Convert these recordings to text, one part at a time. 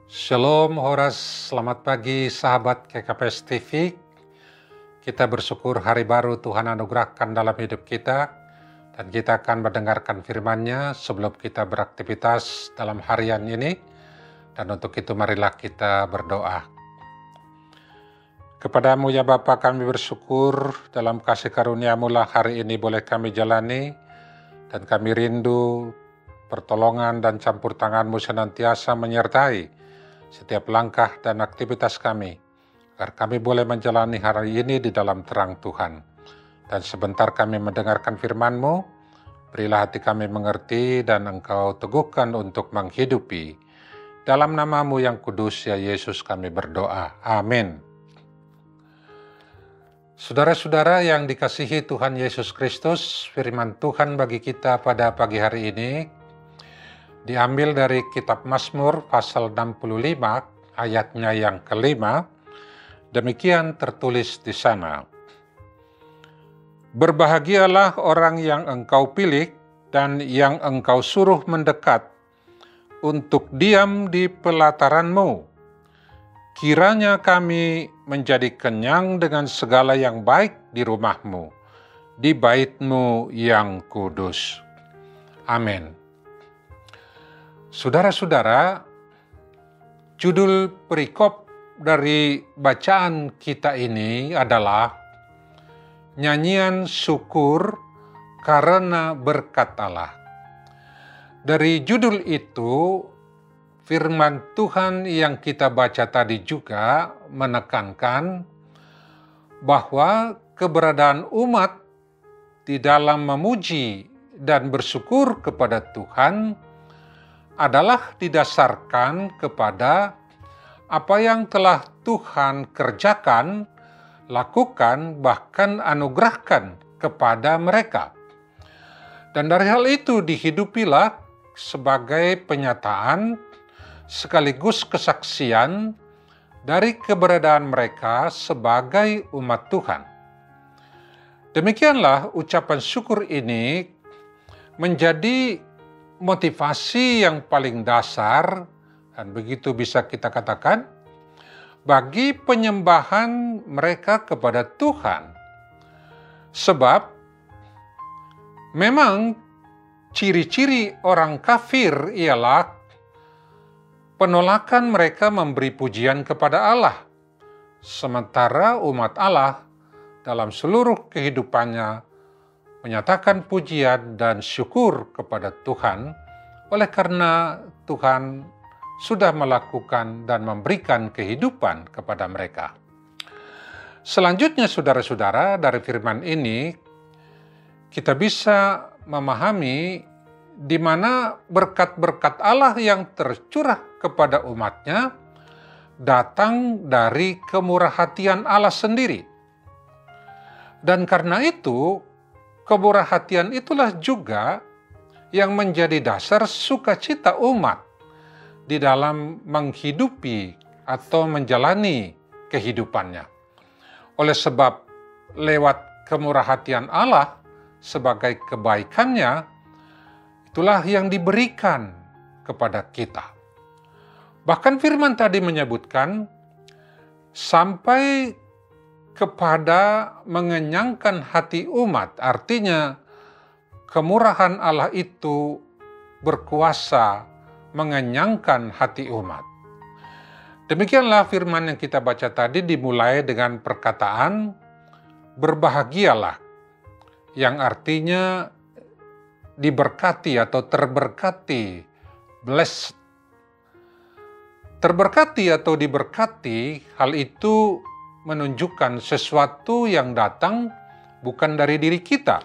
Shalom Horas, selamat pagi sahabat KKPS TV. Kita bersyukur hari baru Tuhan anugerahkan dalam hidup kita, dan kita akan mendengarkan firman-Nya sebelum kita beraktivitas dalam harian ini. Dan untuk itu marilah kita berdoa. Kepadamu ya Bapa, kami bersyukur dalam kasih karunia-Mu lah hari ini boleh kami jalani, dan kami rindu pertolongan dan campur tangan-Mu senantiasa menyertai setiap langkah dan aktivitas kami, agar kami boleh menjalani hari ini di dalam terang Tuhan. Dan sebentar kami mendengarkan firman-Mu, berilah hati kami mengerti dan Engkau teguhkan untuk menghidupi. Dalam nama-Mu yang kudus ya Yesus kami berdoa. Amin. Saudara-saudara yang dikasihi Tuhan Yesus Kristus, firman Tuhan bagi kita pada pagi hari ini diambil dari kitab Mazmur pasal 65 ayatnya yang kelima. Demikian tertulis di sana. Berbahagialah orang yang Engkau pilih dan yang Engkau suruh mendekat untuk diam di pelataran-Mu. Kiranya kami menjadi kenyang dengan segala yang baik di rumah-Mu, di bait-Mu yang kudus. Amin. Saudara-saudara, judul perikop dari bacaan kita ini adalah Nyanyian Syukur Karena Berkat Allah. Dari judul itu, firman Tuhan yang kita baca tadi juga menekankan bahwa keberadaan umat di dalam memuji dan bersyukur kepada Tuhan adalah didasarkan kepada apa yang telah Tuhan kerjakan, lakukan, bahkan anugerahkan kepada mereka. Dan dari hal itu dihidupilah sebagai penyataan sekaligus kesaksian dari keberadaan mereka sebagai umat Tuhan. Demikianlah ucapan syukur ini menjadi motivasi yang paling dasar, dan begitu bisa kita katakan, bagi penyembahan mereka kepada Tuhan. Sebab memang ciri-ciri orang kafir ialah penolakan mereka memberi pujian kepada Allah, sementara umat Allah dalam seluruh kehidupannya menyatakan pujian dan syukur kepada Tuhan, oleh karena Tuhan sudah melakukan dan memberikan kehidupan kepada mereka. Selanjutnya saudara-saudara, dari firman ini kita bisa memahami di mana berkat-berkat Allah yang tercurah kepada umatnya datang dari kemurahhatian Allah sendiri. Dan karena itu, kemurahhatian itulah juga yang menjadi dasar sukacita umat di dalam menghidupi atau menjalani kehidupannya. Oleh sebab lewat kemurahhatian Allah sebagai kebaikannya, itulah yang diberikan kepada kita. Bahkan firman tadi menyebutkan sampai kepada mengenyangkan hati umat, artinya kemurahan Allah itu berkuasa mengenyangkan hati umat. Demikianlah firman yang kita baca tadi dimulai dengan perkataan berbahagialah, yang artinya diberkati atau terberkati, blessed. Terberkati atau diberkati, hal itu menunjukkan sesuatu yang datang bukan dari diri kita,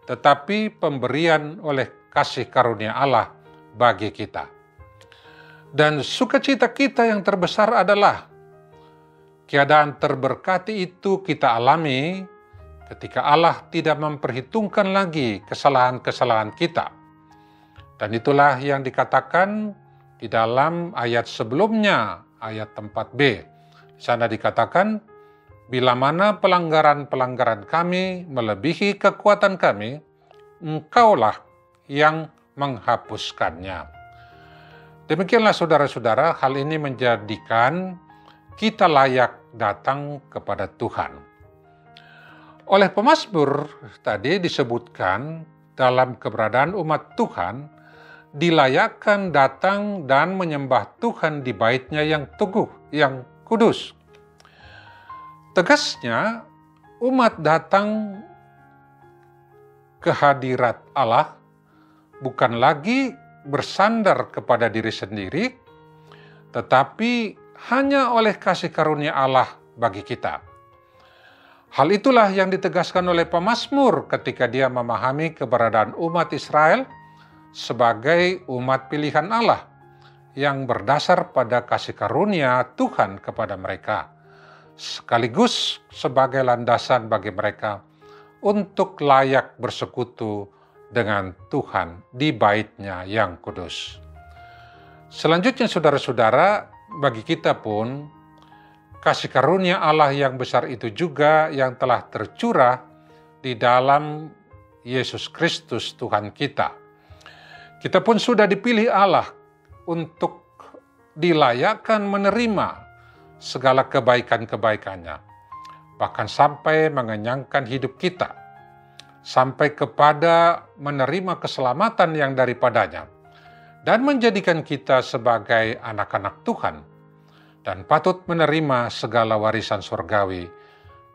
tetapi pemberian oleh kasih karunia Allah bagi kita. Dan sukacita kita yang terbesar adalah keadaan terberkati itu kita alami ketika Allah tidak memperhitungkan lagi kesalahan-kesalahan kita. Dan itulah yang dikatakan di dalam ayat sebelumnya, ayat 4b. Di sana dikatakan, bila mana pelanggaran-pelanggaran kami melebihi kekuatan kami, Engkaulah yang menghapuskannya. Demikianlah saudara-saudara, hal ini menjadikan kita layak datang kepada Tuhan. Oleh pemazmur tadi disebutkan dalam keberadaan umat Tuhan, dilayakkan datang dan menyembah Tuhan di bait-Nya yang teguh, yang kudus. Tegasnya, umat datang ke hadirat Allah bukan lagi bersandar kepada diri sendiri, tetapi hanya oleh kasih karunia Allah bagi kita. Hal itulah yang ditegaskan oleh pemazmur ketika dia memahami keberadaan umat Israel sebagai umat pilihan Allah yang berdasar pada kasih karunia Tuhan kepada mereka, sekaligus sebagai landasan bagi mereka untuk layak bersekutu dengan Tuhan di bait-Nya yang kudus. Selanjutnya saudara-saudara, bagi kita pun kasih karunia Allah yang besar itu juga yang telah tercurah di dalam Yesus Kristus Tuhan kita. Kita pun sudah dipilih Allah untuk dilayakkan menerima segala kebaikan-kebaikannya, bahkan sampai mengenyangkan hidup kita, sampai kepada menerima keselamatan yang daripadanya, dan menjadikan kita sebagai anak-anak Tuhan, dan patut menerima segala warisan surgawi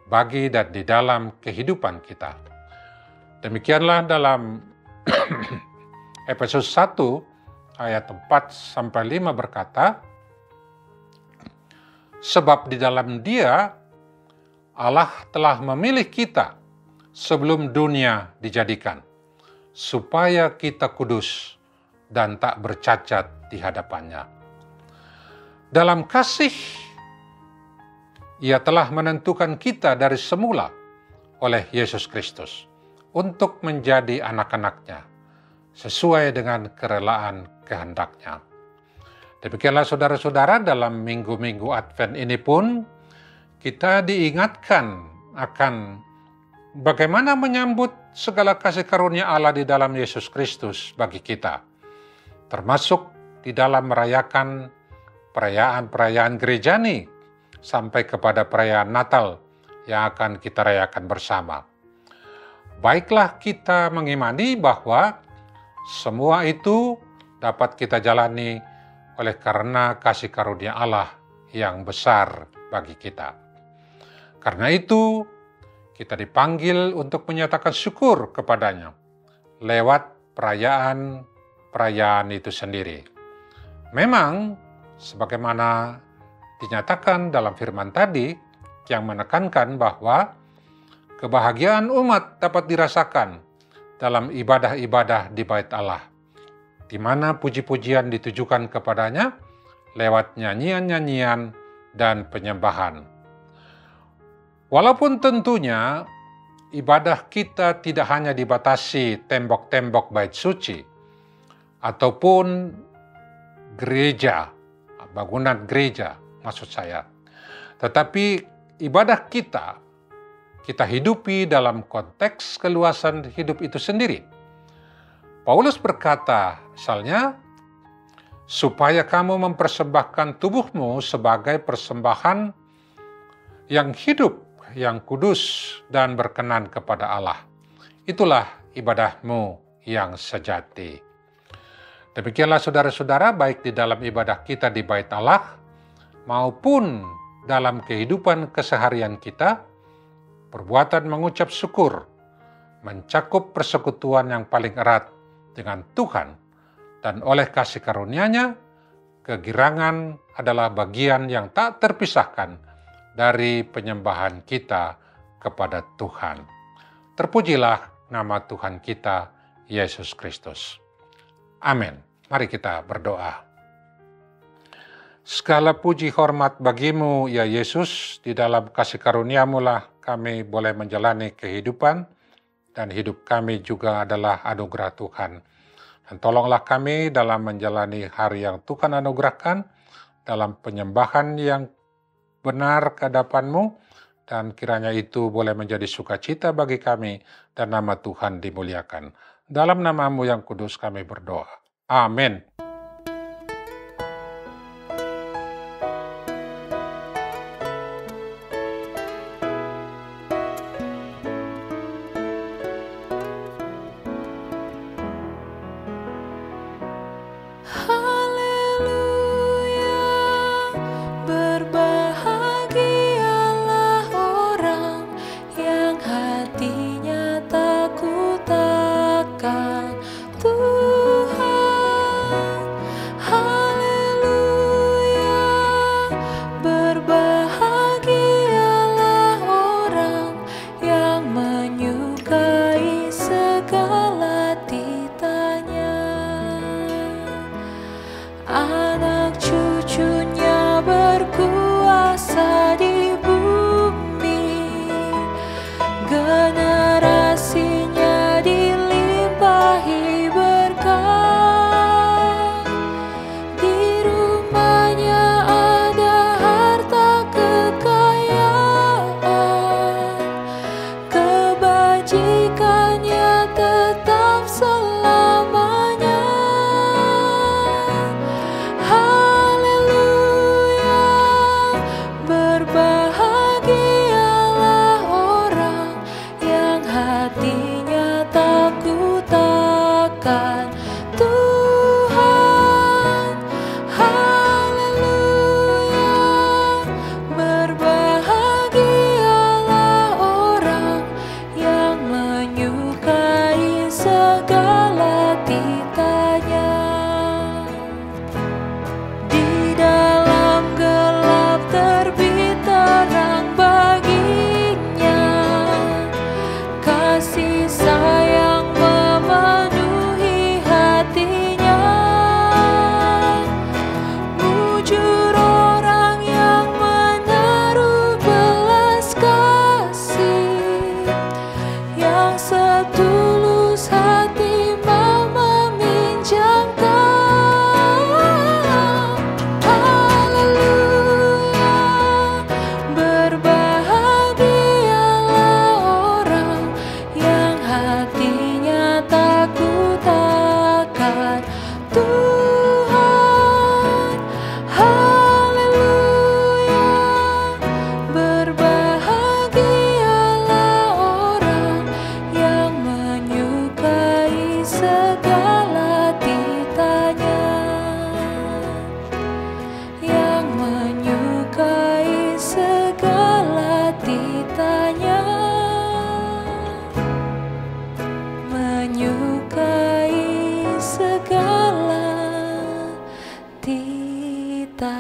bagi dan di dalam kehidupan kita. Demikianlah dalam Efesus 1 ayat 4-5 berkata, sebab di dalam Dia Allah telah memilih kita sebelum dunia dijadikan, supaya kita kudus dan tak bercacat di hadapan-Nya. Dalam kasih, Ia telah menentukan kita dari semula oleh Yesus Kristus untuk menjadi anak-anak-Nya, sesuai dengan kerelaan kehendak-Nya. Demikianlah saudara-saudara, dalam minggu-minggu Advent ini pun kita diingatkan akan bagaimana menyambut segala kasih karunia Allah di dalam Yesus Kristus bagi kita, termasuk di dalam merayakan perayaan-perayaan gerejani sampai kepada perayaan Natal yang akan kita rayakan bersama. Baiklah kita mengimani bahwa semua itu dapat kita jalani oleh karena kasih karunia Allah yang besar bagi kita. Karena itu, kita dipanggil untuk menyatakan syukur kepada-Nya lewat perayaan itu sendiri. Memang, sebagaimana dinyatakan dalam firman tadi, yang menekankan bahwa kebahagiaan umat dapat dirasakan dalam ibadah-ibadah di bait Allah, di mana puji-pujian ditujukan kepada-Nya lewat nyanyian-nyanyian dan penyembahan. Walaupun tentunya ibadah kita tidak hanya dibatasi tembok-tembok bait suci ataupun gereja, bangunan gereja maksud saya, tetapi ibadah kita hidupi dalam konteks keluasan hidup itu sendiri. Paulus berkata, misalnya, supaya kamu mempersembahkan tubuhmu sebagai persembahan yang hidup, yang kudus dan berkenan kepada Allah. Itulah ibadahmu yang sejati. Demikianlah saudara-saudara, baik di dalam ibadah kita di bait Allah maupun dalam kehidupan keseharian kita, perbuatan mengucap syukur mencakup persekutuan yang paling erat dengan Tuhan, dan oleh kasih karunia-Nya, kegirangan adalah bagian yang tak terpisahkan dari penyembahan kita kepada Tuhan. Terpujilah nama Tuhan kita, Yesus Kristus. Amin. Mari kita berdoa. Segala puji hormat bagi-Mu, ya Yesus, di dalam kasih karunia-Mu lah kami boleh menjalani kehidupan, dan hidup kami juga adalah anugerah Tuhan. Dan tolonglah kami dalam menjalani hari yang Tuhan anugerahkan, dalam penyembahan yang benar ke hadapan-Mu, dan kiranya itu boleh menjadi sukacita bagi kami, dan nama Tuhan dimuliakan. Dalam nama-Mu yang kudus kami berdoa. Amin. akan Tuhan. Haleluya, berbahagialah orang yang menyukai segala titanya. Di dalam gelap terbit terang baginya, kasih sayang memenuhi hatinya. Mujur orang yang menaruh belas kasih, yang setulus hati mau meminjam Kau. Haleluya, berbahagialah orang yang hatinya takut akan Tuhan. Haleluya, berbahagialah orang yang menyukai segala titanya, yang menyukai segala titanya, menyukai segala titanya.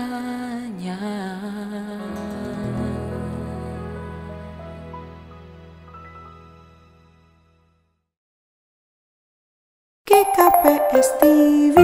GKPS TV.